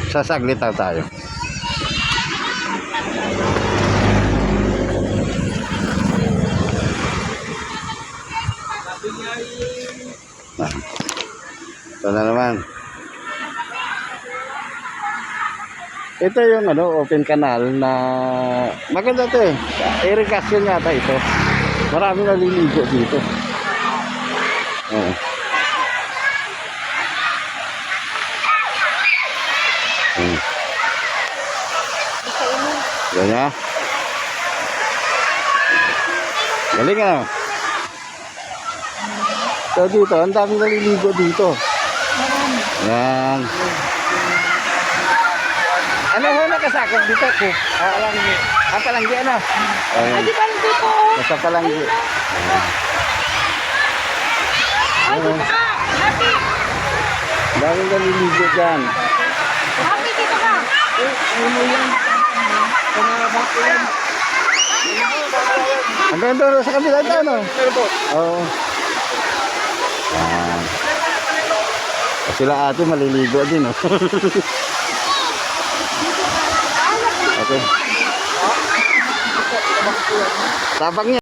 Sasaglit tayo. Ito na naman. Ito yung open canal na maganda to eh. Irrigation yata ito. Marami naliligo dito. Ganyan. Galing ah. So dito, ang daming naliligo dito. Yan. Ano ho nakasakop dito po? Palanggi ano? Ay, di palanggi po. Nasa palanggi. Ay, dito ka. Happy. Daming naliligo dyan. Happy, dito ka. Ano yan? Pangabak ko yan. Hanggang doon sa kabila ito, ano? Oo. Yan. Sila ate maliligo din, oh. Okay. Tabang niya.